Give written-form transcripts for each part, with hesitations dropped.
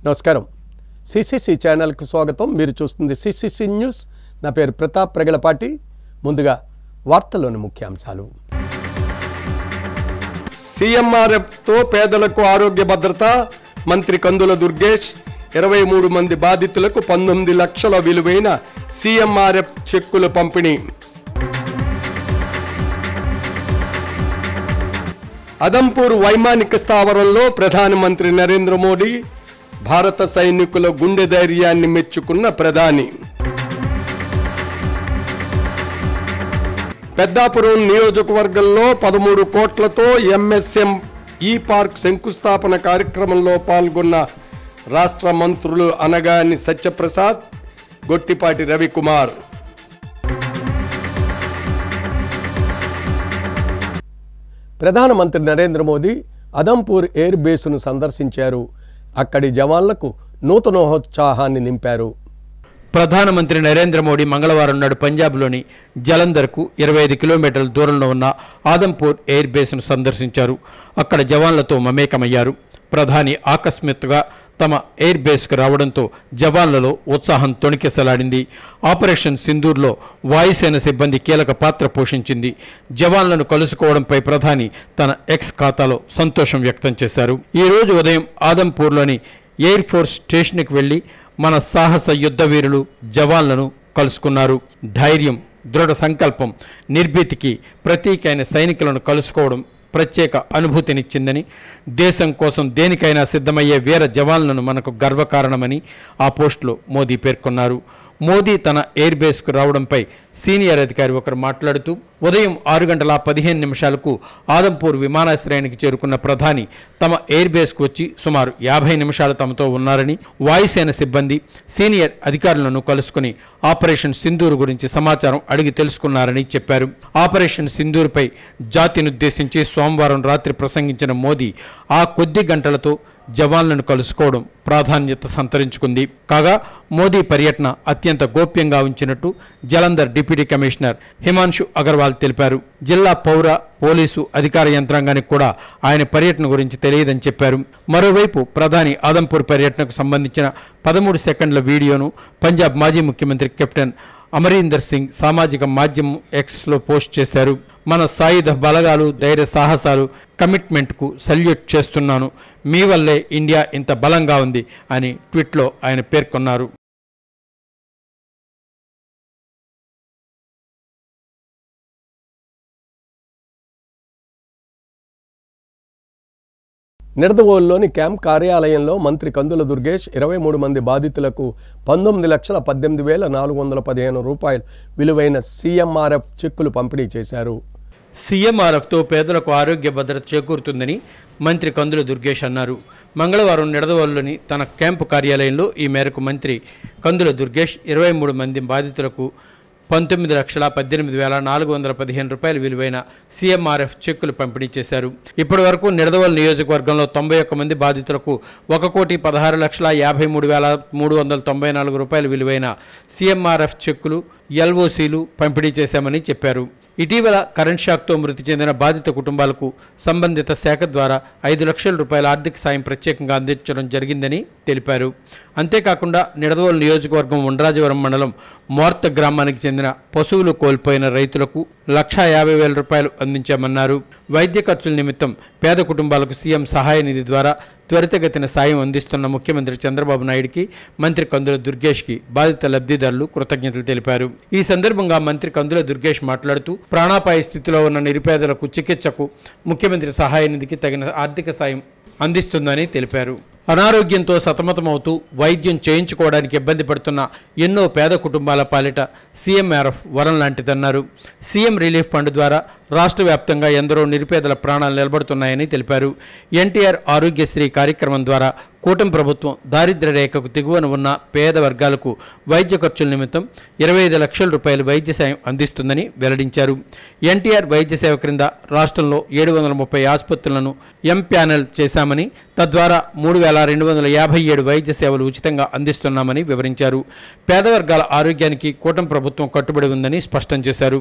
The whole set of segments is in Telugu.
నమస్కారం. సిసిసి ఛానల్కు స్వాగతం. మీరు చూస్తుంది సిసిసి న్యూస్. నా పేరు ప్రతాప్ ప్రగలపాటి. ముందుగా వార్తల్లోని ముఖ్యాంశాలు. సీఎంఆర్ఎఫ్తో పేదలకు ఆరోగ్య భద్రత. మంత్రి కందుల దుర్గేష్ 23 మంది బాధితులకు 19 లక్షల విలువైన సీఎంఆర్ఎఫ్ చెక్కుల పంపిణీ. అదంపూర్ వైమానిక స్థావరంలో ప్రధానమంత్రి నరేంద్ర మోడీ భారత సైనికుల గుండె ధైర్యాన్ని మెచ్చుకున్న ప్రధాని. పెద్దాపురం నియోజకవర్గంలో 13 కోట్లతో ఎంఎస్ఎం ఈ పార్క్ శంకుస్థాపన కార్యక్రమంలో పాల్గొన్న రాష్ట్ర మంత్రులు అనగాని సత్యప్రసాద్, గొట్టిపాటి రవికుమార్. ప్రధానమంత్రి నరేంద్ర మోదీ అదంపూర్ ఎయిర్ బేస్ను సందర్శించారు. అక్కడి జవాన్లకు నూతనోత్సాహాన్ని నింపారు. ప్రధానమంత్రి నరేంద్ర మోడీ మంగళవారం నాడు పంజాబ్లోని జలంధర్కు 25 కిలోమీటర్ల దూరంలో ఉన్న ఆదంపూర్ ఎయిర్ బేస్ను సందర్శించారు. అక్కడ జవాన్లతో మమేకమయ్యారు. ప్రధాని ఆకస్మికతగా తమ ఎయిర్ బేస్కు రావడంతో జవాన్లలో ఉత్సాహం తొణికిసలాడింది. ఆపరేషన్ సింధూర్లో వాయుసేన సిబ్బంది కీలక పాత్ర పోషించింది. జవాన్లను కలుసుకోవడంపై ప్రధాని తన ఎక్స్ ఖాతాలో సంతోషం వ్యక్తం చేశారు. ఈ రోజు ఉదయం ఆదంపూర్లోని ఎయిర్ ఫోర్స్ స్టేషన్కి వెళ్లి మన సాహస యుద్ధ వీరులు జవాన్లను కలుసుకున్నారు. ధైర్యం, దృఢ సంకల్పం, నిర్భీతికి ప్రతీకైన సైనికులను కలుసుకోవడం ప్రత్యేక అనుభూతినిచ్చిందని, దేశం కోసం దేనికైనా సిద్ధమయ్యే వీర జవాన్లను మనకు గర్వకారణమని ఆ పోస్టులో మోదీ పేర్కొన్నారు. మోదీ తన ఎయిర్ బేస్కు రావడంపై సీనియర్ అధికారి ఒకరు మాట్లాడుతూ, ఉదయం 6:15 ఆదంపూర్ విమానాశ్రయానికి చేరుకున్న ప్రధాని తమ ఎయిర్ బేస్కు వచ్చి సుమారు 50 నిమిషాలు తమతో ఉన్నారని, వాయుసేన సిబ్బంది, సీనియర్ అధికారులను కలుసుకుని ఆపరేషన్ సింధూర్ గురించి సమాచారం అడిగి తెలుసుకున్నారని చెప్పారు. ఆపరేషన్ సింధూర్పై జాతినుద్దేశించి సోమవారం రాత్రి ప్రసంగించిన మోదీ ఆ కొద్ది గంటలతో జవాన్లను కలుసుకోవడం ప్రాధాన్యత సంతరించుకుంది. కాగా మోదీ పర్యటన అత్యంత గోప్యంగా ఉంచినట్టు జలంధర్ డిప్యూటీ కమిషనర్ హిమాన్షు అగర్వాల్ తెలిపారు. జిల్లా పౌర పోలీసు అధికార యంత్రాంగానికి కూడా ఆయన పర్యటన గురించి తెలియదని చెప్పారు. మరోవైపు ప్రధాని ఆదంపూర్ పర్యటనకు సంబంధించిన 13 సెకండ్ల వీడియోను పంజాబ్ మాజీ ముఖ్యమంత్రి కెప్టెన్ అమరీందర్ సింగ్ సామాజిక మాధ్యమం ఎక్స్లో పోస్ట్ చేశారు. మన సాయుధ బలగాలు ధైర్య సాహసాలు కమిట్మెంట్కు సల్యూట్ చేస్తున్నాను. మీ వల్లే ఇండియా ఇంత బలంగా ఉంది అని ట్వీట్లో ఆయన పేర్కొన్నారు. నిడదవోలులోని క్యాంప్ కార్యాలయంలో మంత్రి కందుల దుర్గేష్ 23 మంది బాధితులకు 19,18,415 రూపాయలు విలువైన సీఎంఆర్ఎఫ్ చెక్కులు పంపిణీ చేశారు. సీఎంఆర్ఎఫ్తో పేదలకు ఆరోగ్య భద్రత చేకూరుతుందని మంత్రి కందుల దుర్గేష్ అన్నారు. మంగళవారం నిడదవోలులోని తన క్యాంపు కార్యాలయంలో ఈ మేరకు మంత్రి కందుల దుర్గేష్ 23 మంది బాధితులకు 19,18,415 రూపాయలు విలువైన సీఎంఆర్ఎఫ్ చెక్కులు పంపిణీ చేశారు. ఇప్పటి వరకు నిడదవోలు నియోజకవర్గంలో 91 మంది బాధితులకు 1,16,53,394 రూపాయలు విలువైన సీఎంఆర్ఎఫ్ చెక్కులు, ఎల్ఓసీలు పంపిణీ చేశామని చెప్పారు. ఇటీవల కరెంట్ షాక్తో మృతి చెందిన బాధిత కుటుంబాలకు సంబంధిత శాఖ ద్వారా 5 లక్షల రూపాయల ఆర్థిక సాయం ప్రత్యేకంగా అందించడం జరిగిందని తెలిపారు. అంతేకాకుండా నిడదవోలు నియోజకవర్గం ఉండ్రాజవరం మండలం మోర్త గ్రామానికి చెందిన పశువులు కోల్పోయిన రైతులకు 1,50,000 రూపాయలు అందించామన్నారు. వైద్య ఖర్చుల నిమిత్తం పేద కుటుంబాలకు సీఎం సహాయ నిధి ద్వారా త్వరితగతిన సాయం అందిస్తున్న ముఖ్యమంత్రి చంద్రబాబు నాయుడికి, మంత్రి కందుల దుర్గేష్కి బాధిత లబ్ధిదారులు కృతజ్ఞతలు తెలిపారు. ఈ సందర్భంగా మంత్రి కందుల దుర్గేష్ మాట్లాడుతూ, ప్రాణాపాయ స్థితిలో ఉన్న నిరుపేదలకు చికిత్సకు ముఖ్యమంత్రి సహాయ నిధికి తగిన ఆర్థిక సాయం అందిస్తుందని తెలిపారు. అనారోగ్యంతో సతమతమవుతూ వైద్యం చేయించుకోవడానికి ఇబ్బంది పడుతున్న ఎన్నో పేద కుటుంబాల పాలిట సీఎంఆర్ఎఫ్ వరం లాంటిదన్నారు. సీఎం రిలీఫ్ ఫండ్ ద్వారా రాష్ట్ర వ్యాప్తంగా ఎందరో నిరుపేదల ప్రాణాలు నిలబడుతున్నాయని తెలిపారు. ఎన్టీఆర్ ఆరోగ్యశ్రీ కార్యక్రమం ద్వారా కూటమి ప్రభుత్వం దారిద్ర్య రేఖకు దిగువన ఉన్న పేద వర్గాలకు వైద్య ఖర్చుల నిమిత్తం 25 లక్షల రూపాయల వైద్య సాయం అందిస్తుందని వెల్లడించారు. ఎన్టీఆర్ వైద్య సేవ క్రింద రాష్ట్రంలో 730 ఆసుపత్రులను ఎంప్యానెల్ చేశామని, తద్వారా 3,000 2,257 వైద్య సేవలు ఉచితంగా అందిస్తున్నామని వివరించారు. పేద వర్గాల ఆరోగ్యానికి కూటమి ప్రభుత్వం కట్టుబడి ఉందని స్పష్టం చేశారు.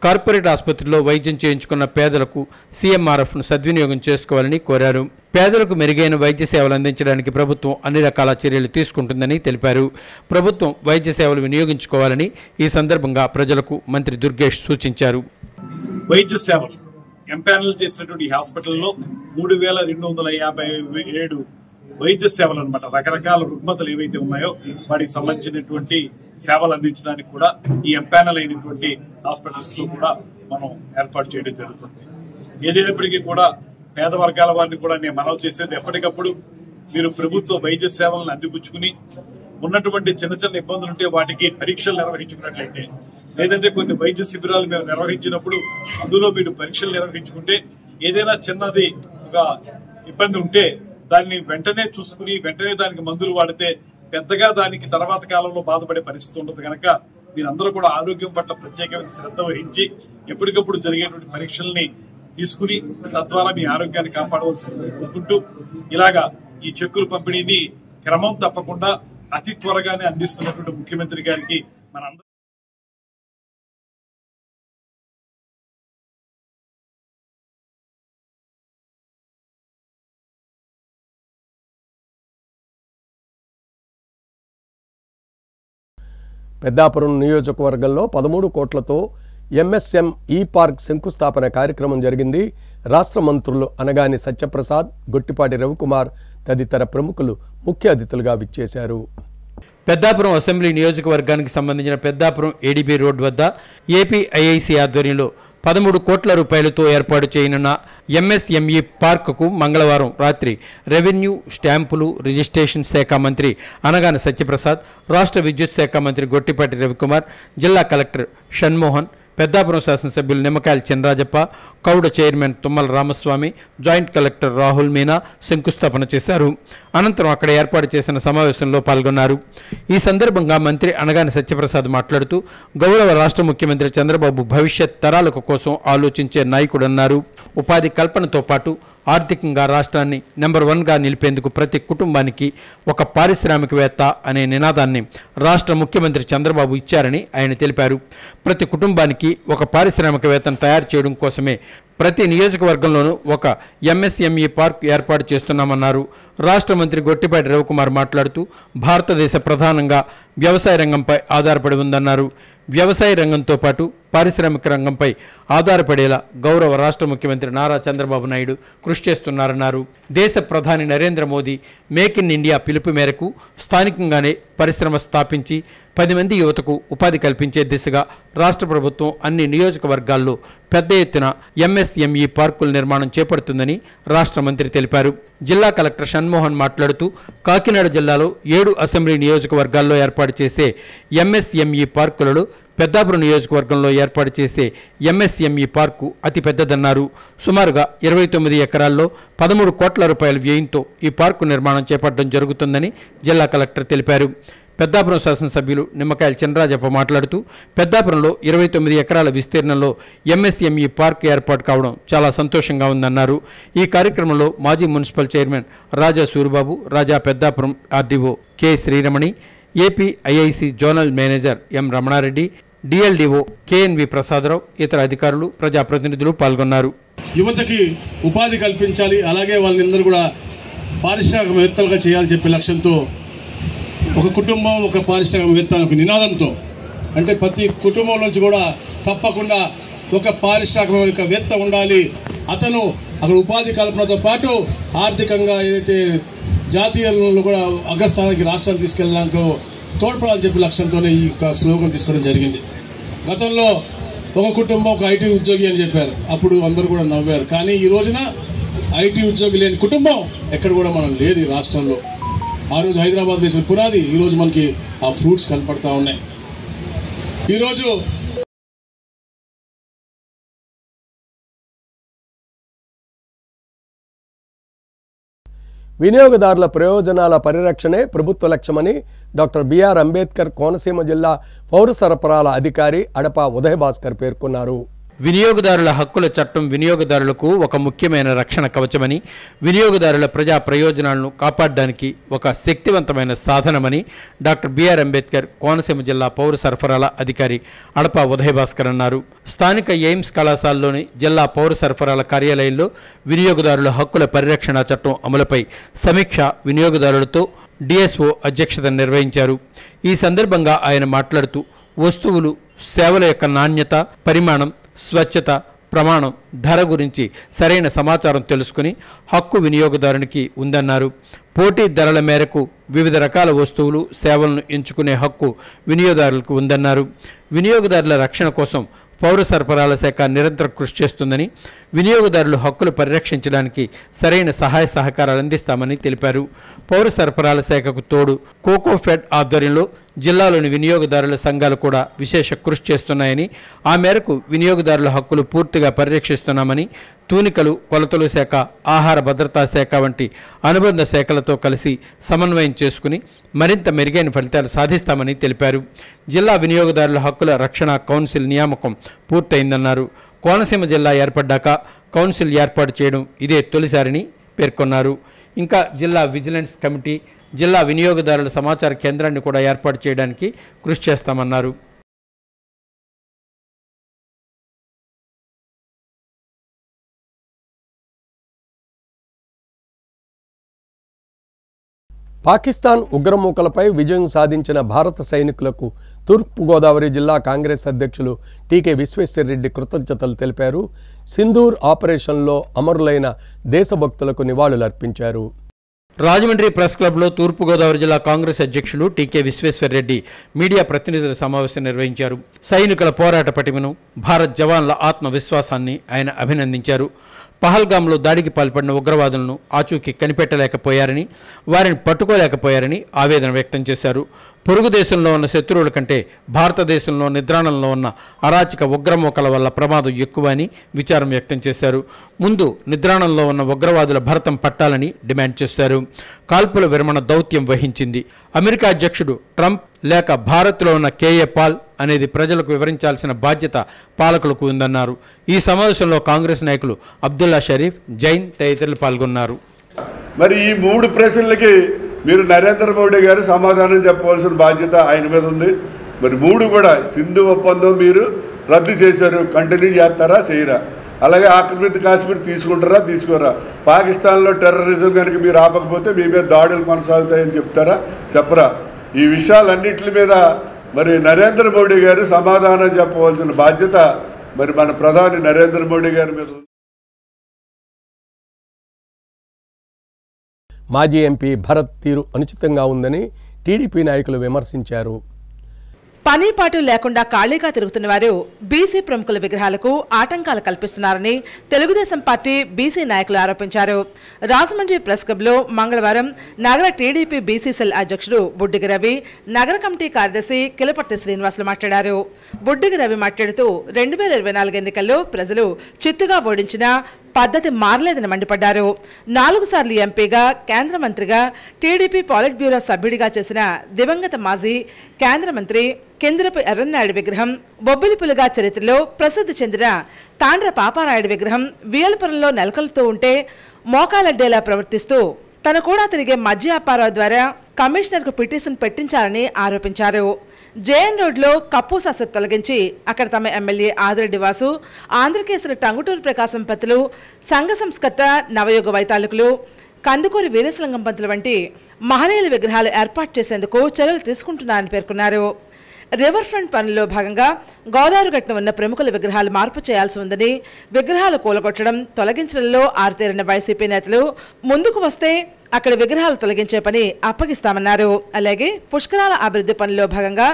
కార్పొరేట్ ఆసుపత్రిలో వైద్యం చేయించుకున్న పేదలకు సీఎంఆర్ఎఫ్ను సద్వినియోగం చేసుకోవాలని కోరారు. పేదలకు మెరుగైన వైద్య సేవలు అందించడానికి ప్రభుత్వం అన్ని రకాల చర్యలు తీసుకుంటుందని తెలిపారు. ప్రభుత్వం వైద్య సేవలు వినియోగించుకోవాలని ఈ సందర్భంగా ప్రజలకు మంత్రి దుర్గేష్ సూచించారు. వైద్య సేవలు ఎంపానల్ చేసినటువంటి హాస్పిటల్లో 3,257 వైద్య సేవలు అనమాట. రకరకాల రుగ్మతలు ఏవైతే ఉన్నాయో వాటికి సంబంధించినటువంటి సేవలు అందించడానికి కూడా ఈ ఎంపానల్ అయినటువంటి హాస్పిటల్స్ లో కూడా మనం ఏర్పాటు చేయడం జరుగుతుంది. ఏదైనప్పటికీ కూడా పేద వర్గాల వారిని కూడా నేను మనవి చేసేది, ఎప్పటికప్పుడు మీరు ప్రభుత్వ వైద్య సేవలను అందిపుచ్చుకుని ఉన్నటువంటి చిన్న చిన్న ఇబ్బందులు ఉంటే వాటికి పరీక్షలు నిర్వహించుకున్నట్లయితే, లేదంటే కొన్ని వైద్య శిబిరాలు మేము నిర్వహించినప్పుడు అందులో మీరు పరీక్షలు నిర్వహించుకుంటే ఏదైనా చిన్నది ఒక ఇబ్బంది ఉంటే దాన్ని వెంటనే చూసుకుని వెంటనే దానికి మందులు వాడితే పెద్దగా దానికి తర్వాత కాలంలో బాధపడే పరిస్థితి ఉండదు. కనుక మీరందరూ కూడా ఆరోగ్యం పట్ల ప్రత్యేకమైన శ్రద్ధ వహించి ఎప్పటికప్పుడు జరిగేటువంటి పరీక్షల్ని తీసుకుని తద్వారా మీ ఆరోగ్యాన్ని కాపాడవలసి అనుకుంటూ ఇలాగా ఈ చెక్కుల పంపిణీని క్రమం తప్పకుండా అతి త్వరగానే అందిస్తున్నటువంటి ముఖ్యమంత్రి గారికి మన పెద్దాపురం నియోజకవర్గంలో 13 కోట్లతో ఎంఎస్ఎం ఈ పార్క్ శంకుస్థాపన కార్యక్రమం జరిగింది. రాష్ట్ర మంత్రులు అనగాని సత్యప్రసాద్, గొట్టిపాటి రవికుమార్ తదితర ప్రముఖులు ముఖ్య అతిథులుగా విచ్చేశారు. పెద్దాపురం అసెంబ్లీ నియోజకవర్గానికి సంబంధించిన పెద్దాపురం ఏడీబీ రోడ్ వద్ద ఏపీఐఐసి ఆధ్వర్యంలో 13 కోట్ల రూపాయలతో ఏర్పాటు చేయనున్న ఎంఎస్ఎంఈ పార్కుకు మంగళవారం రాత్రి రెవెన్యూ, స్టాంపులు, రిజిస్ట్రేషన్ శాఖ మంత్రి అనగాని సత్యప్రసాద్, రాష్ట్ర విద్యుత్ శాఖ మంత్రి గొట్టిపాటి రవికుమార్, జిల్లా కలెక్టర్ షణ్మోహన్, పెద్దాపురం శాసనసభ్యులు నిమ్మకాయల చినరాజప్ప, కౌడ chairman Tummala Ramaswamy, joint collector Rahul Meena శంకుస్థాపన చేశారు. అనంతరం అక్కడ ఏర్పాటు చేసిన సమావేశంలో పాల్గొన్నారు. ఈ సందర్భంగా మంత్రి అనగాని సత్యప్రసాద్ మాట్లాడుతూ గౌరవ రాష్ట్ర ముఖ్యమంత్రి చంద్రబాబు భవిష్యత్ తరాల కోసం ఆలోచించే నాయకుడన్నారు. ఉపాధి కల్పనతో పాటు ఆర్థికంగా రాష్ట్రాన్ని నెంబర్ 1గా నిలిపేందుకు ప్రతి కుటుంబానికి ఒక పారిశ్రామికవేత్త అనే నినాదాన్ని రాష్ట్ర ముఖ్యమంత్రి చంద్రబాబు ఇచ్చారని ఆయన తెలిపారు. ప్రతి కుటుంబానికి ఒక పారిశ్రామికవేత్తను తయారు చేయడం కోసమే ప్రతి నియోజకవర్గంలోనూ ఒక ఎంఎస్ఎంఈ పార్క్ ఏర్పాటు చేస్తున్నామన్నారు. రాష్ట్ర మంత్రి గొట్టిపాటి రవికుమార్ మాట్లాడుతూ భారతదేశ ప్రధానంగా వ్యవసాయ రంగంపై ఆధారపడి ఉందన్నారు. వ్యవసాయ రంగంతో పాటు పారిశ్రామిక రంగంపై ఆధారపడేలా గౌరవ రాష్ట్ర ముఖ్యమంత్రి నారా చంద్రబాబు నాయుడు కృషి చేస్తున్నారన్నారు. దేశ ప్రధాని Narendra Modi make in India పిలుపు మేరకు స్థానికంగానే పరిశ్రమ స్థాపించి 10 మంది యువతకు ఉపాధి కల్పించే దిశగా రాష్ట్ర ప్రభుత్వం అన్ని నియోజకవర్గాల్లో పెద్ద ఎత్తున ఎంఎస్ఎంఈ పార్కుల నిర్మాణం చేపడుతుందని రాష్ట్ర మంత్రి తెలిపారు. జిల్లా కలెక్టర్ షణ్మోహన్ మాట్లాడుతూ కాకినాడ జిల్లాలో 7 అసెంబ్లీ నియోజకవర్గాల్లో ఏర్పాటు చేసే ఎంఎస్ఎంఈ పార్కులలో పెద్దాపురం నియోజకవర్గంలో ఏర్పాటు చేసే ఎంఎస్ఎంఈ పార్కు అతిపెద్దదన్నారు. సుమారుగా 29 ఎకరాల్లో 13 కోట్ల రూపాయల వ్యయంతో ఈ పార్కు నిర్మాణం చేపట్టడం జరుగుతుందని జిల్లా కలెక్టర్ తెలిపారు. పెద్దాపురం శాసనసభ్యులు నిమ్మకాయల చినరాజప్ప మాట్లాడుతూ పెద్దాపురంలో 29 ఎకరాల విస్తీర్ణంలో ఎంఎస్ఎంఈ పార్క్ ఏర్పాటు కావడం చాలా సంతోషంగా ఉందన్నారు. ఈ కార్యక్రమంలో మాజీ municipal chairman Raja Suribabu, Raja Peddapuram RDO K Sriramani, APIIC zonal manager M Ramana Reddy, DLDO KNV Prasada Rao, ఇతర అధికారులు, ప్రజాప్రతినిధులు పాల్గొన్నారు. యువతకి ఉపాధి కల్పించాలి, అలాగే వాళ్ళందరూ కూడా పారిశ్రామికవేత్తలుగా చేయాలని చెప్పే లక్ష్యంతో ఒక కుటుంబం ఒక పారిశ్రామికవేత్త ఒక నినాదంతో, అంటే ప్రతి కుటుంబం నుంచి కూడా తప్పకుండా ఒక పారిశ్రామికవేత్త ఉండాలి. అతను అక్కడ ఉపాధి కల్పనతో పాటు ఆర్థికంగా ఏదైతే జాతీయంలో కూడా అగ్రస్థానానికి రాష్ట్రాన్ని తీసుకెళ్ళడానికి తోడ్పడాలని చెప్పే లక్ష్యంతోనే ఈ యొక్క స్లోగన్ తీసుకోవడం జరిగింది. గతంలో ఒక కుటుంబం ఒక ఐటీ ఉద్యోగి అని చెప్పారు, అప్పుడు అందరూ కూడా నవ్వారు. కానీ ఈ రోజున ఐటీ ఉద్యోగి లేని కుటుంబం ఎక్కడ కూడా మనం లేదు ఈ రాష్ట్రంలో. ఆ రోజు హైదరాబాద్ వేసిన పునాది ఈరోజు మనకి ఆ ఫ్రూట్స్ కనపడతా ఉన్నాయి. ఈరోజు వినియోగదారుల ప్రయోజనాల పరిరక్షణే ప్రభుత్వ లక్ష్యమని డాక్టర్ బిఆర్ అంబేద్కర్ కోనసీమ జిల్లా పౌర సరఫరాల అధికారి అడప ఉదయభాస్కర్ పేర్కొన్నారు. వినియోగదారుల హక్కుల చట్టం వినియోగదారులకు ఒక ముఖ్యమైన రక్షణ కవచమని, వినియోగదారుల ప్రజా ప్రయోజనాలను కాపాడడానికి ఒక శక్తివంతమైన సాధనమని డాక్టర్ బిఆర్ అంబేద్కర్ కోనసీమ జిల్లా పౌర సరఫరాల అధికారి అడప ఉదయభాస్కర్ అన్నారు. స్థానిక ఎయిమ్స్ కళాశాలలోని జిల్లా పౌర సరఫరాల కార్యాలయంలో వినియోగదారుల హక్కుల పరిరక్షణ చట్టం అమలుపై సమీక్ష వినియోగదారులతో డిఎస్ఓ అధ్యక్షతన నిర్వహించారు. ఈ సందర్భంగా ఆయన మాట్లాడుతూ వస్తువులు, సేవల యొక్క నాణ్యత, పరిమాణం, స్వచ్ఛత, ప్రమాణం, ధర గురించి సరైన సమాచారం తెలుసుకుని హక్కు వినియోగదారునికి ఉందన్నారు. పోటీ ధరల మేరకు వివిధ రకాల వస్తువులు, సేవలను ఎంచుకునే హక్కు వినియోగదారులకు ఉందన్నారు. వినియోగదారుల రక్షణ కోసం పౌర సరఫరాల శాఖ నిరంతరం కృషి చేస్తుందని, వినియోగదారుల హక్కులు పరిరక్షించడానికి సరైన సహాయ సహకారాలు అందిస్తామని తెలిపారు. పౌర సరఫరాల శాఖకు తోడు కోకోఫెడ్ ఆధ్వర్యంలో జిల్లాలోని వినియోగదారుల సంఘాలు కూడా విశేష కృషి చేస్తున్నాయని, ఆ మేరకు వినియోగదారుల హక్కులు పూర్తిగా పరిరక్షిస్తున్నామని, తూనికలు, కొలతలు శాఖ, ఆహార భద్రతా శాఖ వంటి అనుబంధ శాఖలతో కలిసి సమన్వయం చేసుకుని మరింత మెరుగైన ఫలితాలు సాధిస్తామని తెలిపారు. జిల్లా వినియోగదారుల హక్కుల రక్షణ కౌన్సిల్ నియామకం పూర్తయిందన్నారు. కోనసీమ జిల్లా ఏర్పడ్డాక కౌన్సిల్ ఏర్పాటు చేయడం ఇదే తొలిసారిని పేర్కొన్నారు. ఇంకా జిల్లా విజిలెన్స్ కమిటీ, జిల్లా వినియోగదారుల సమాచార కేంద్రాన్ని కూడా ఏర్పాటు చేయడానికి కృషి చేస్తామన్నారు. పాకిస్తాన్ ఉగ్రమూకలపై విజయం సాధించిన భారత సైనికులకు తూర్పుగోదావరి జిల్లా కాంగ్రెస్ అధ్యక్షులు టీకే విశ్వేశ్వరరెడ్డి కృతజ్ఞతలు తెలిపారు. సింధూర్ ఆపరేషన్లో అమరులైన దేశభక్తులకు నివాళులర్పించారు. రాజమండ్రి ప్రెస్ క్లబ్లో తూర్పుగోదావరి జిల్లా కాంగ్రెస్ అధ్యక్షులు టీకే విశ్వేశ్వరరెడ్డి మీడియా ప్రతినిధుల సమావేశం నిర్వహించారు. సైనికుల పోరాట పటిమను, భారత్ జవాన్ల ఆత్మవిశ్వాసాన్ని ఆయన అభినందించారు. పహల్గామ్లో దాడికి పాల్పడిన ఉగ్రవాదులను ఆచూకీ కనిపెట్టలేకపోయారని, వారిని పట్టుకోలేకపోయారని ఆవేదన వ్యక్తం చేశారు. పొరుగు దేశంలో ఉన్న శత్రువుల కంటే భారతదేశంలో నిద్రాణంలో ఉన్న అరాచక ఉగ్రమూకల వల్ల ప్రమాదం ఎక్కువ అని విచారం వ్యక్తం చేశారు. ముందు నిద్రాణంలో ఉన్న ఉగ్రవాదుల భరతం పట్టాలని డిమాండ్ చేశారు. కాల్పుల విరమణ దౌత్యం వహించింది అమెరికా అధ్యక్షుడు ట్రంప్ లేక భారత్లో ఉన్న కేఏ పాల్ అనేది ప్రజలకు వివరించాల్సిన బాధ్యత పాలకులకు ఉందన్నారు. ఈ సమావేశంలో కాంగ్రెస్ నాయకులు అబ్దుల్లా షరీఫ్, జైన్ తదితరులు పాల్గొన్నారు. మరి ఈ 3 ప్రశ్నలకి మీరు నరేంద్ర మోడీ గారు సమాధానం చెప్పవలసిన బాధ్యత ఆయన మీద ఉంది. మరి 3 కూడా సింధు ఒప్పందం మీరు రద్దు చేశారు, కంటిన్యూ చేస్తారా చేయరా? అలాగే ఆక్రమిత కాశ్మీర్ తీసుకుంటారా తీసుకోరా? పాకిస్తాన్లో టెర్రరిజం కనుక మీరు ఆపకపోతే మీ మీద దాడులు కొనసాగుతాయని చెప్తారా చెప్పరా? ఈ విషయాలన్నింటి మీద మరి నరేంద్ర మోడీ గారు సమాధానం చెప్పవలసిన బాధ్యత మరి మన ప్రధాని నరేంద్ర మోడీ గారి మీద ఉంది. మాజీ ఎంపీ భరత్ తీరు అనుచితంగా ఉందని టీడీపీ నాయకులు విమర్శించారు. పనిపాటు లేకుండా ఖాళీగా తిరుగుతున్న వారు బీసీ ప్రముఖుల విగ్రహాలకు ఆటంకాలు కల్పిస్తున్నారని తెలుగుదేశం పార్టీ బీసీ నాయకులు ఆరోపించారు. రాజమండ్రి ప్రెస్ క్లబ్లో మంగళవారం నగర టీడీపీ బీసీ సెల్ అధ్యక్షుడు బుడ్డిగి రవి, నగర కమిటీ కార్యదర్శి కిలపర్తి శ్రీనివాసులు మాట్లాడారు. బుడ్డిగి రవి మాట్లాడుతూ 2024 ఎన్నికల్లో ప్రజలు చిత్తుగా ఓడించిన పద్ధతి మారలేదని మండిపడ్డారు. 4 సార్లు ఎంపీగా, కేంద్ర మంత్రిగా, టీడీపీ పాలిట్ బ్యూరో సభ్యుడిగా చేసిన దివంగత మాజీ కేంద్ర మంత్రి కింజరపు ఎర్రన్నాయుడు విగ్రహం, బొబ్బిలిపులుగా చరిత్రలో ప్రసిద్ధి చెందిన తాండ్ర పాపారాయుడు విగ్రహం వియల్పురంలో నెలకొల్పుతూ ఉంటే మోకాలడ్డేలా ప్రవర్తిస్తూ తన కూడా తిరిగే మధ్య వ్యాపారాల ద్వారా కమిషనర్కు పిటిషన్ పెట్టించారని ఆరోపించారు. జేఎన్ రోడ్లో కప్పు సస్యత్ తొలగించి అక్కడ తమ ఎమ్మెల్యే ఆదిరెడ్డి వాసు, ఆంధ్రకేసరి టంగుటూరు ప్రకాశం పత్తులు, సంఘ సంస్కర్త నవయుగ వైతాళికులు, కందుకూరి వీరేశలింగం పంతులు వంటి మహనీయుల విగ్రహాలు ఏర్పాటు చేసేందుకు చర్యలు తీసుకుంటున్నారని పేర్కొన్నారు. రివర్ ఫ్రంట్ పనుల్లో భాగంగా గోదావరి గట్టున ఉన్న ప్రముఖుల విగ్రహాలు మార్పు చేయాల్సి ఉందని, విగ్రహాలు కూలగొట్టడం, తొలగించడంలో ఆరితేరిన వైసీపీ నేతలు ముందుకు వస్తే అక్కడ విగ్రహాలు తొలగించే పని అప్పగిస్తామన్నారు. అలాగే పుష్కరాల అభివృద్ధి పనుల్లో భాగంగా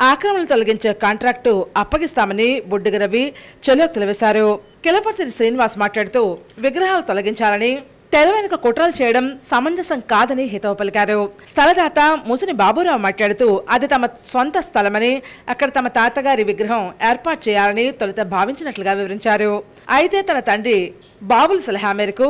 ఆక్రమణలు తొలగించే కాంట్రాక్టు అప్పగిస్తామని బుడ్డిగి రవి చెలోక్తులు వేశారు. కిలపర్తి శ్రీనివాస్ మాట్లాడుతూ విగ్రహాలు తొలగించాలని తెర వెనుక కుట్రలు చేయడం సమంజసం కాదని హితవు పలికారు. స్థలదాత ముసిని బాబురావు మాట్లాడుతూ అది తమ సొంత స్థలమని, అక్కడ తమ తాతగారి విగ్రహం ఏర్పాటు చేయాలని తొలుత భావించినట్లుగా వివరించారు. అయితే తన తండ్రి బాబుల సలహా మేరకు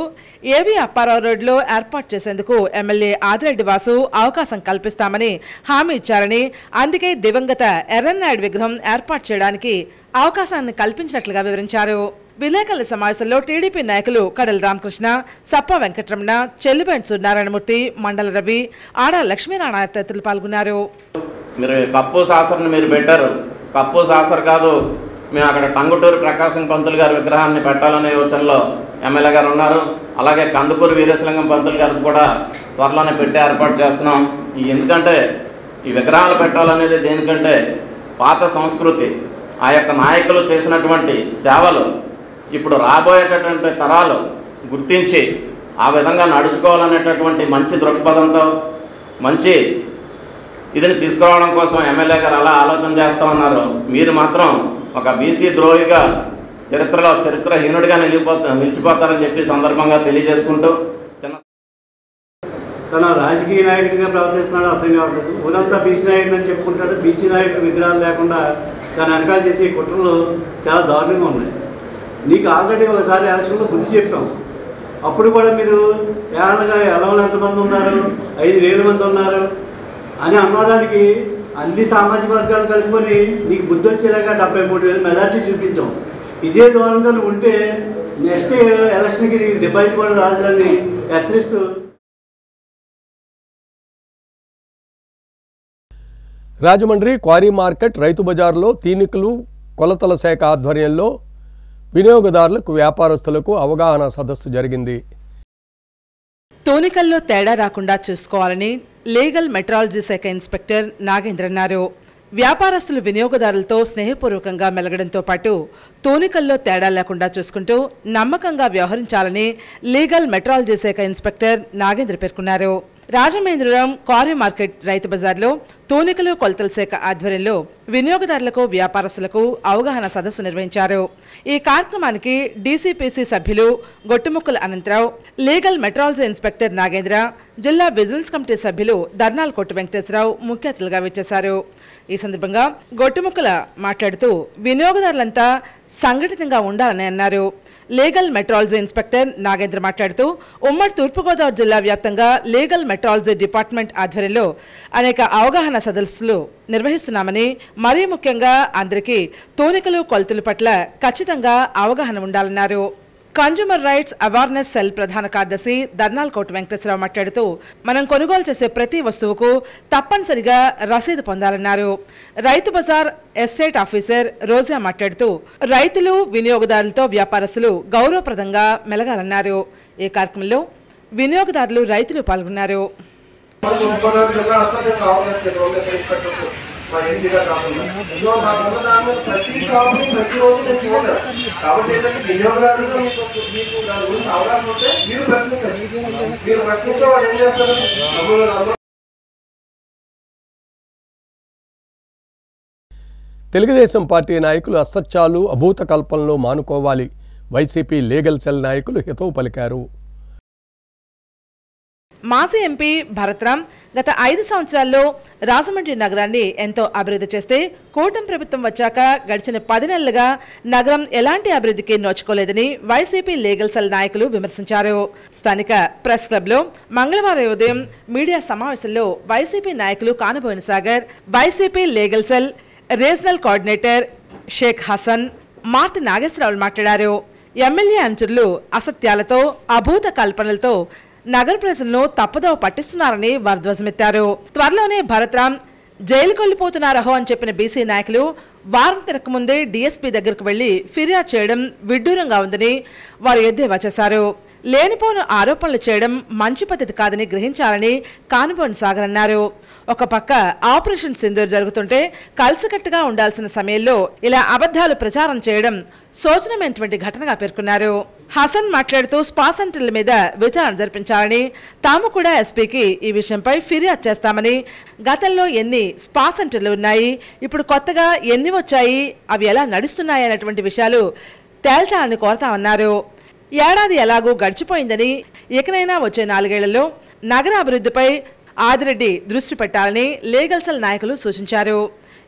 ఏవి అప్పారావు రోడ్లో ఏర్పాటు చేసేందుకు ఎమ్మెల్యే ఆదిరెడ్డి వాసు అవకాశం కల్పిస్తామని హామీ ఇచ్చారని, అందుకే దివంగత ఎర్రన్నాయుడు విగ్రహం ఏర్పాటు చేయడానికి అవకాశాన్ని కల్పించినట్లుగా వివరించారు. విలేకరుల సమావేశంలో టీడీపీ నాయకులు కడల రామకృష్ణ, సప్ప వెంకటరమణ, చెల్లుబేంటి సూర్యనారాయణమూర్తి, మండల రవి, ఆడ లక్ష్మీనారాయణ తదితరులు పాల్గొన్నారు. మీరు కప్పు శాసనం మీరు పెట్టారు, కప్పు శాసనం కాదు, మేము అక్కడ టంగుటూరు ప్రకాశం పంతులు గారి విగ్రహాన్ని పెట్టాలనే యోచనలో ఎమ్మెల్యే గారు ఉన్నారు. అలాగే కందుకూరు వీరేశలింగం పంతులు గారికి కూడా త్వరలోనే పెట్టి ఏర్పాటు చేస్తున్నాం. ఎందుకంటే ఈ విగ్రహాలు పెట్టాలనేది దేనికంటే పాత సంస్కృతి, ఆ యొక్క నాయకులు చేసినటువంటి సేవలు ఇప్పుడు రాబోయేటటువంటి తరాలు గుర్తించి ఆ విధంగా నడుచుకోవాలనేటటువంటి మంచి దృక్పథంతో మంచి ఇదిని తీసుకురావడం కోసం ఎమ్మెల్యే గారు అలా ఆలోచన చేస్తూ ఉన్నారు. మీరు మాత్రం ఒక బీసీ ద్రోహిగా చరిత్రహీనుడిగా నిలిచిపోతారని చెప్పి సందర్భంగా తెలియజేసుకుంటూ తన రాజకీయ నాయకుడిగా ప్రవర్తిస్తున్నాడు అర్థం కావట్లేదు. ఊరంతా బీసీ నాయకుడు అని చెప్పుకుంటాడు. బీసీ నాయకుడు విగ్రహాలు లేకుండా తన వెనకాల చేసే కుట్రలు చాలా దారుణంగా ఉన్నాయి. నీకు ఆల్రెడీ ఒకసారి ఎలక్షన్లో బుద్ధి చెప్పాం. అప్పుడు కూడా మీరు ఏళ్ళగా ఎలవలు ఎంతమంది ఉన్నారు, 5,000 మంది ఉన్నారు అని అన్నదానికి అన్ని సామాజిక వర్గాలు కలుపుకొని నీకు బుద్ధి వచ్చేలాగా 73,000 మెజార్టీ చూపించాం. ఇదే ధోరణితో ఉంటే నెక్స్ట్ ఎలక్షన్కి నీకు డిపాజిట్ కూడా రాదని హెచ్చరిస్తూ రాజమండ్రి క్వారీ మార్కెట్ రైతు బజార్లో తీనికలు కొలతల శాఖ ఆధ్వర్యంలో వినియోగదారులకు వ్యాపారస్తులకు అవగాహన సదస్సు జరిగింది. తూనికల్లో తేడా రాకుండా చూసుకోవాలని లీగల్ మెట్రాలజీ శాఖ ఇన్స్పెక్టర్ నాగేంద్ర అన్నారు. వ్యాపారస్తులు వినియోగదారులతో స్నేహపూర్వకంగా మెలగడంతో పాటు తూనికల్లో తేడా లేకుండా చూసుకుంటూ నమ్మకంగా వ్యవహరించాలని లీగల్ మెట్రాలజీ శాఖ ఇన్స్పెక్టర్ నాగేంద్ర పేర్కొన్నారు. రాజమహేంద్రవరం క్వారీ మార్కెట్ రైతు బజార్లో తూనికలు కొలతల శాఖ ఆధ్వర్యంలో వినియోగదారులకు వ్యాపారస్తులకు అవగాహన సదస్సు నిర్వహించారు. ఈ కార్యక్రమానికి డీసీపీసీ సభ్యులు Gottumukkala Anantharao, legal metrology inspector Nagendra, జిల్లా విజిలెన్స్ కమిటీ సభ్యులు దర్నాల్ కొట్టు వెంకటేశ్వరరావు ముఖ్య అతిథులుగా విచ్చేశారు. ఈ సందర్భంగా గొట్టుముక్కల మాట్లాడుతూ వినియోగదారులంతా సంఘటితంగా ఉండాలని అన్నారు. లీగల్ మెట్రాలజీ ఇన్స్పెక్టర్ నాగేంద్ర మాట్లాడుతూ ఉమ్మడి తూర్పుగోదావరి జిల్లా వ్యాప్తంగా లీగల్ మెట్రాలజీ డిపార్ట్మెంట్ ఆధ్వర్యంలో అనేక అవగాహన సదస్సులు నిర్వహిస్తున్నామని, మరీ ముఖ్యంగా అందరికీ తూనికలు కొలతల పట్ల ఖచ్చితంగా అవగాహన ఉండాలన్నారు. కన్జ్యూమర్ రైట్స్ అవేర్నెస్ సెల్ ప్రధాన కార్యదర్శి దర్నాల్ కోట వెంకటేశ్వరరావు మాట్లాడుతూ మనం కొనుగోలు చేసే ప్రతి వస్తువుకు తప్పనిసరిగా రసీదు పొందాలన్నారు. రైతు బజార్ ఎస్టేట్ ఆఫీసర్ రోజా మాట్లాడుతూ రైతులు వినియోగదారులతో వ్యాపారస్తులు గౌరవప్రదంగా మెలగాలన్నారు. ఈ కార్యక్రమంలో వినియోగదారులు రైతులు పాల్గొన్నారు. ప్రతి షాప్ని ప్రతిరోజు నేను చూడలేదు కాబట్టి ఏంటంటే వినియోగదారులుగా మీకు దాని గురించి అవగాహన ఉంటే మీరు ప్రశ్నించండి. మీరు ప్రశ్నిస్తే వాళ్ళు ఏం చేస్తారు? తెలుగుదేశం పార్టీ నాయకులు అసత్యాలు అభూత కల్పనలు మానుకోవాలి. వైసీపీ లీగల్ సెల్ నాయకులు హితవు పలికారు. మాజీ ఎంపీ భరత్రామ్ గత 5 సంవత్సరాల్లో రాజమండ్రి నగరాన్ని ఎంతో అభివృద్ధి చేస్తే కూటమి ప్రభుత్వం వచ్చాక గడిచిన 10 నెలలుగా నగరం ఎలాంటి అభివృద్ధికి నోచుకోలేదని వైసీపీ లీగల్ సెల్ నాయకులు విమర్శించారు. స్థానిక ప్రెస్ క్లబ్లో మంగళవారం ఉదయం మీడియా సమావేశంలో వైసీపీ నాయకులు Kanaboina Sagar, YCP legal cell regional coordinator Sheikh Hasan, Marthi Nageswara Rao మాట్లాడారు. ఎమ్మెల్యే అనుచరులు అసత్యాలతో అభూత కల్పనలతో నగర ప్రజలను తప్పుదోవ పట్టిస్తున్నారని వారు ధ్వజమెత్తారు. త్వరలోనే భరత్రామ్ జైలుకు వెళ్లిపోతున్నారహో అని చెప్పిన బీసీ నాయకులు వారం తిరగకముందే డీఎస్పీ దగ్గరకు వెళ్లి ఫిర్యాదు చేయడం విడ్డూరంగా ఉందని వారు ఎద్దేవా చేశారు. లేనిపోను ఆరోపణలు చేయడం మంచి పద్ధతి కాదని గ్రహించాలని కానుబోని సాగర్ అన్నారు. ఒక పక్క ఆపరేషన్ సింధూర్ జరుగుతుంటే కలిసికట్టుగా ఉండాల్సిన సమయంలో ఇలా అబద్ధాలు ప్రచారం చేయడం శోచనమైనటువంటి ఘటనగా పేర్కొన్నారు. హసన్ మాట్లాడుతూ స్పా సెంటర్ల మీద విచారణ జరిపించాలని, తాము కూడా ఎస్పీకి ఈ విషయంపై ఫిర్యాదు చేస్తామని, గతంలో ఎన్ని స్పా సెంటర్లు ఉన్నాయి, ఇప్పుడు కొత్తగా ఎన్ని వచ్చాయి, అవి ఎలా నడుస్తున్నాయి అన్నటువంటి విషయాలు తేల్చాలని కోరతామన్నారు. ఏడాది ఎలాగూ గడిచిపోయిందని, ఇకనైనా వచ్చే 4 ఏళ్లలో నగర అభివృద్ధిపై ఆదిరెడ్డి దృష్టి పెట్టాలని లీగల్ సెల్ నాయకులు సూచించారు.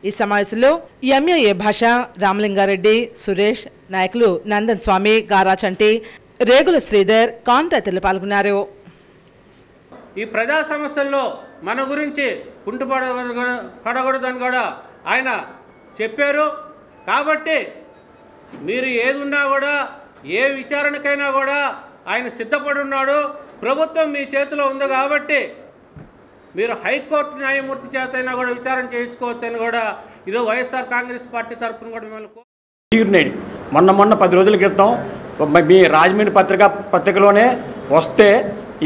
ఈ సమావేశంలో ఎంఏఏ భాష, రామలింగారెడ్డి, సురేష్, నాయకులు నందన్ స్వామి, గారా చంటి, రేగుల శ్రీధర్ కాన్ తదితరులు పాల్గొన్నారు. ఈ ప్రజా సమస్యల్లో మన గురించి పడకూడదని కూడా ఆయన చెప్పారు. కాబట్టి మీరు ఏది ఉన్నా కూడా ఏ విచారణకైనా కూడా ఆయన సిద్ధపడి ఉన్నాడు. ప్రభుత్వం మీ చేతిలో ఉంది కాబట్టి మీరు హైకోర్టు న్యాయమూర్తి చేతైనా కూడా విచారణ చేయించుకోవచ్చని కూడా ఈరోజు వైఎస్ఆర్ కాంగ్రెస్ పార్టీ తరఫున కూడా మిమ్మల్ని మొన్న 10 రోజుల క్రితం మీ రాజమండ్రి పత్రికలోనే వస్తే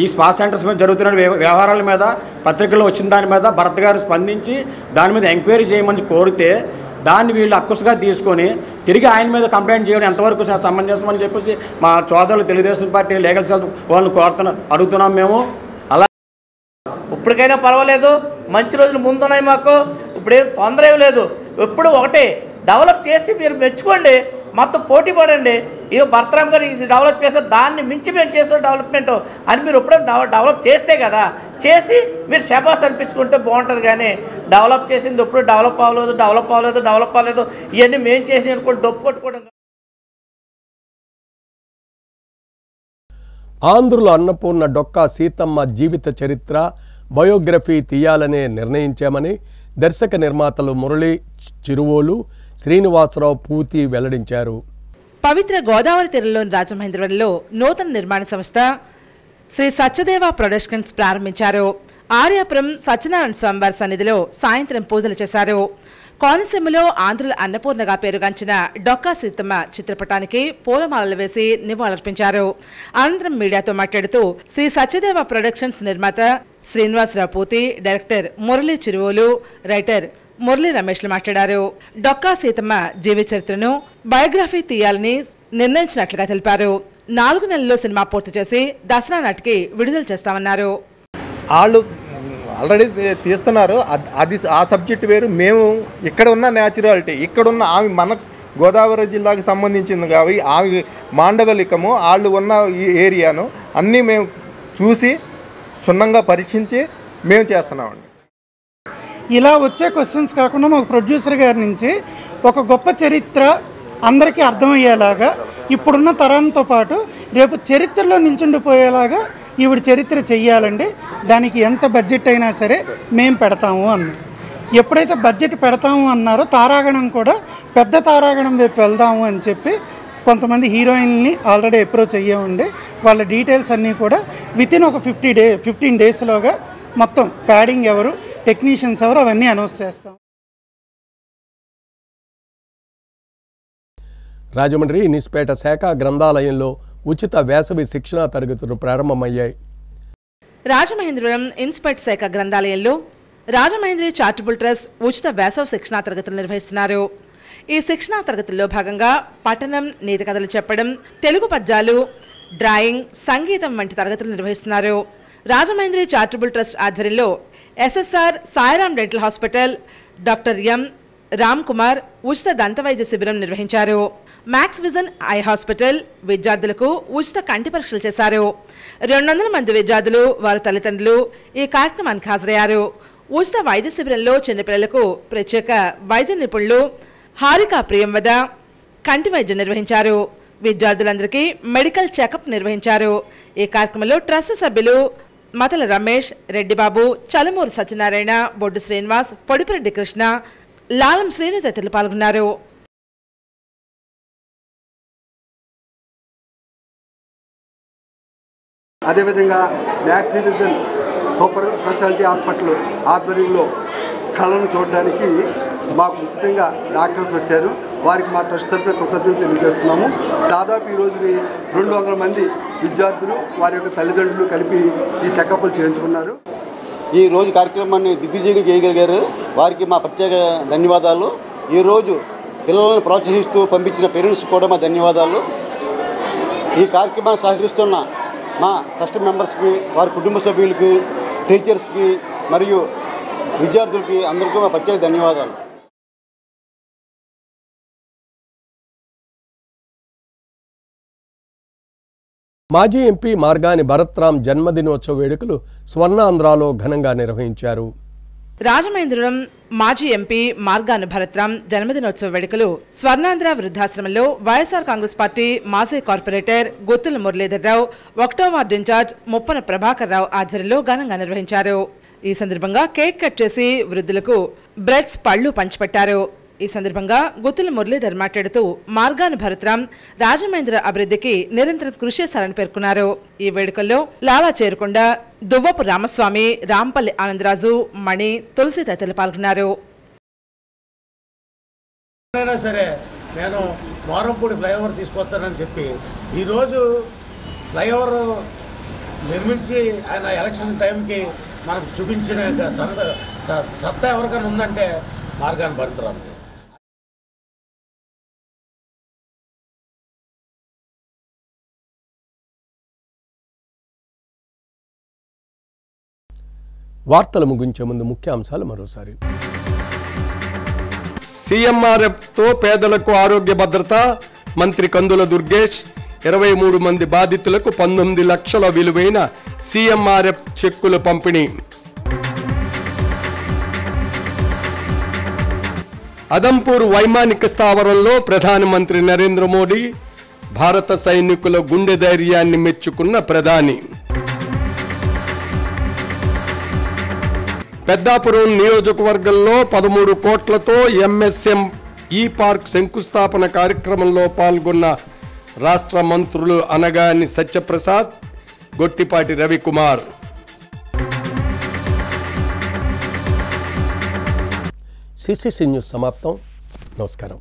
ఈ స్పా సెంటర్స్ మీద జరుగుతున్న వ్యవహారాల మీద పత్రికల్లో వచ్చిన దాని మీద భరత్ గారు స్పందించి దాని మీద ఎంక్వైరీ చేయమని కోరితే దాన్ని వీళ్ళు అక్కుసుగా తీసుకొని తిరిగి ఆయన మీద కంప్లైంట్ చేయడం ఎంతవరకు సమంజసమని చెప్పేసి మా సోదరులు తెలుగుదేశం పార్టీ లీగల్ సెల్ వాళ్ళని అడుగుతున్నాం మేము. అలా ఇప్పటికైనా పర్వాలేదు, మంచి రోజులు ముందున్నాయి మాకు, ఇప్పుడేం తొందర ఏమి లేదు. ఎప్పుడు ఒకటే డెవలప్ చేసి మీరు మెచ్చుకోండి, మొత్తం పోటీ పడండి. ఇక భర్తరామ్ గారు ఇది డెవలప్ చేస్తే దాన్ని మించి మేము చేసిన డెవలప్మెంట్ అని మీరు ఎప్పుడైనా డెవలప్ చేస్తే కదా, చేసి మీరు శబాస్ అనిపించుకుంటే బాగుంటుంది. కానీ డెవలప్ చేసింది ఎప్పుడు డెవలప్ అవ్వలేదు ఇవన్నీ మేము చేసి అనుకోండి డొప్పు కొట్టుకోవడం. ఆంధ్రుల అన్నపూర్ణ డొక్కా సీతమ్మ జీవిత చరిత్ర బయోగ్రఫీ తీయాలనే నిర్ణయించామని దర్శక నిర్మాతలు మురళీ చిరువోలు, శ్రీనివాసరావు పూతి వెల్లడించారు. పవిత్ర గోదావరి తీరంలోని రాజమహేంద్రవరంలో నూతన నిర్మాణ సంస్థ శ్రీ సత్యదేవ ప్రొడక్షన్స్ ప్రారంభించారు. ఆర్యాపురం సత్యనారాయణ స్వామివారి సన్నిధిలో సాయంత్రం పూజలు చేశారు. కోనసీమలో ఆంధ్రుల అన్నపూర్ణగా పేరుగాంచిన డొక్కా సీతమ్మ చిత్రపటానికి పూలమాలలు వేసి నివాళులర్పించారు. అనంతరం మీడియాతో మాట్లాడుతూ శ్రీ సత్యదేవ ప్రొడక్షన్స్ నిర్మాత శ్రీనివాసరావు పూతి, డైరెక్టర్ మురళీ చిరువోలు, రైటర్ మురళీ రమేష్లు మాట్లాడారు. డొక్కా సీతమ్మ జీవిత చరిత్రను బయోగ్రఫీ తీయాలని నిర్ణయించినట్లుగా తెలిపారు. 4 నెలల్లో సినిమా పూర్తి చేసి దసరా నాటికి విడుదల చేస్తామన్నారు. వాళ్ళు ఆల్రెడీ తీస్తున్నారు, అది ఆ సబ్జెక్ట్ వేరు. మేము ఇక్కడ ఉన్న న్యాచురాలిటీ, ఇక్కడున్న ఆమె మన గోదావరి జిల్లాకి సంబంధించింది కాబట్టి ఆమె మాండవలికము వాళ్ళు ఉన్న ఈ ఏరియాను అన్నీ మేము చూసి క్షుణ్ణంగా పరీక్షించి మేము చేస్తున్నామండి. ఇలా వచ్చే క్వశ్చన్స్ కాకుండా మాకు ప్రొడ్యూసర్ గారి నుంచి ఒక గొప్ప చరిత్ర అందరికీ అర్థమయ్యేలాగా, ఇప్పుడున్న తరంతో పాటు రేపు చరిత్రలో నిల్చుండిపోయేలాగా ఈవిడ చరిత్ర చెయ్యాలండి. దానికి ఎంత బడ్జెట్ అయినా సరే మేము పెడతాము అన్నారు. ఎప్పుడైతే బడ్జెట్ పెడతాము అన్నారో తారాగణం కూడా పెద్ద తారాగణం వైపు వెళ్దాము అని చెప్పి కొంతమంది హీరోయిన్ని ఆల్రెడీ అప్రోచ్ అయ్యామండి. వాళ్ళ డీటెయిల్స్ అన్నీ కూడా వితిన్ ఒక 15 డేస్లోగా మొత్తం ప్యాడింగ్ ఎవరు, టెక్నీషియన్స్ ఎవరు అవన్నీ అనౌన్స్ చేస్తాం. రాజమండ్రి నిస్పేట శాఖ గ్రంథాలయంలో ఉచిత వేసవి శిక్షణా తరగతులు ప్రారంభమయ్యాయి. రాజమహేంద్రవరం ఇన్స్పైట్ శాఖ గ్రంథాలయంలో రాజమహేంద్రి చారిటబుల్ ట్రస్ట్ ఉచిత వేసవి శిక్షణా తరగతులు నిర్వహిస్తున్నారు. ఈ శిక్షణా తరగతుల్లో భాగంగా పఠనం, నీతి కథలు చెప్పడం, తెలుగు పద్యాలు, డ్రాయింగ్, సంగీతం వంటి తరగతులు నిర్వహిస్తున్నారు. రాజమహేంద్రి చారిటబుల్ ట్రస్ట్ ఆధ్వర్యంలో SSR Sairam dental hospital, doctor M Ram Kumar ఉచిత దంతవైద్య శిబిరం నిర్వహించారు. మ్యాక్స్ విజన్ ఐ హాస్పిటల్ విద్యార్థులకు ఉచిత కంటి పరీక్షలు చేశారు. 200 మంది విద్యార్థులు, వారి తల్లిదండ్రులు ఈ కార్యక్రమానికి హాజరయ్యారు. ఉచిత వైద్య శిబిరంలో చిన్నపిల్లలకు ప్రత్యేక వైద్య నిపుణులు హారికా ప్రియంవద కంటి వైద్యం నిర్వహించారు. విద్యార్థులందరికీ మెడికల్ చెకప్ నిర్వహించారు. ఈ కార్యక్రమంలో ట్రస్ట్ సభ్యులు మతల రమేష్, రెడ్డిబాబు, చలమూరు సత్యనారాయణ, బొడ్డు శ్రీనివాస్, పొడిపిరెడ్డి కృష్ణ, లాలం శ్రీను తదితరులు పాల్గొన్నారు. అదేవిధంగా max vision super speciality hospital ఆధ్వర్యంలో కళను చూడడానికి మాకు ఉచితంగా డాక్టర్స్ వచ్చారు. వారికి మా ట్రస్ట్ తరఫున కృతజ్ఞతలు తెలియజేస్తున్నాము. దాదాపు ఈ రోజుని 200 మంది విద్యార్థులు, వారి యొక్క తల్లిదండ్రులు కలిపి ఈ చెకప్లు చేయించుకున్నారు. ఈ రోజు కార్యక్రమాన్ని దిగ్విజయంగా చేయగలిగారు. వారికి మా ప్రత్యేక ధన్యవాదాలు. ఈరోజు పిల్లలను ప్రోత్సహిస్తూ పంపించిన పేరెంట్స్ కూడా మా ధన్యవాదాలు. ఈ కార్యక్రమాన్ని సహకరిస్తున్న మా ట్రస్ట్ మెంబర్స్కి, వారి కుటుంబ సభ్యులకి, టీచర్స్కి మరియు విద్యార్థులకి అందరికీ మా ప్రత్యేక ధన్యవాదాలు. మాజీ ఎంపీ మార్గాని భరత్రామ్ జన్మదినోత్సవ వేడుకలు స్వర్ణాంధ్రలో ఘనంగా నిర్వహించారు. రాజమహేంద్రవరం మాజీ ఎంపీ మార్గాన భరత్రాం జన్మదినోత్సవ వేడుకలు స్వర్ణాంధ్ర వృద్ధాశ్రమంలో వైఎస్ఆర్ కాంగ్రెస్ పార్టీ మాజీ కార్పొరేటర్ గుత్తుల మురళీధర్రావు 1వ వార్డు ఇన్ఛార్జ్ ముప్పన ప్రభాకర్ రావు ఆధ్వర్యంలో ఘనంగా నిర్వహించారు. ఈ సందర్భంగా కేక్ కట్ చేసి వృద్ధులకు బ్రెడ్స్ పళ్లు పంచిపెట్టారు. ఈ సందర్భంగా గుత్తుల మురళీధర్ మాట్లాడుతూ మార్గాన భరత్రాం రాజమహేంద్ర అభివృద్ధికి నిరంతరం కృషి చేశారని పేర్కొన్నారు. ఈ వేడుకల్లో లాలా చేరుకొండ, దువ్వపు రామస్వామి, రాంపల్లి ఆనందరాజు, మణి, తులసి తదితరులు పాల్గొన్నారు. సరే నేను మోరంపూడి ఫ్లైఓవర్ తీసుకొస్తానని చెప్పి ఈరోజు ఫ్లైఓవర్ నిర్మించి ఆయన ఎలక్షన్ టైంకి మనకు చూపించిన సత్తా ఎవరికైనా ఉందంటే మార్గాన భరత్రాంది. వార్తలు ముగించే ముందు ముఖ్యాంశాలు మరోసారి. సీఎంఆర్ఎఫ్తో పేదలకు ఆరోగ్య భద్రత, మంత్రి కందుల దుర్గేష్. 23 మంది బాధితులకు 19 లక్షల విలువైన సీఎంఆర్ఎఫ్ చెక్కుల పంపిణీ. అదంపూర్ వైమానిక స్థావరంలో ప్రధానమంత్రి నరేంద్ర మోడీ. భారత సైనికుల గుండె ధైర్యాన్ని మెచ్చుకున్న ప్రధాని. పెద్దాపురం నియోజకవర్గంలో 13 కోట్లతో ఎంఎస్ఎం ఈ పార్క్ శంకుస్థాపన కార్యక్రమంలో పాల్గొన్న రాష్ట్ర మంత్రులు అనగాని సత్యప్రసాద్, గొట్టిపాటి రవికుమార్. సిసిసి న్యూస్ సమాప్తం. నమస్కారం.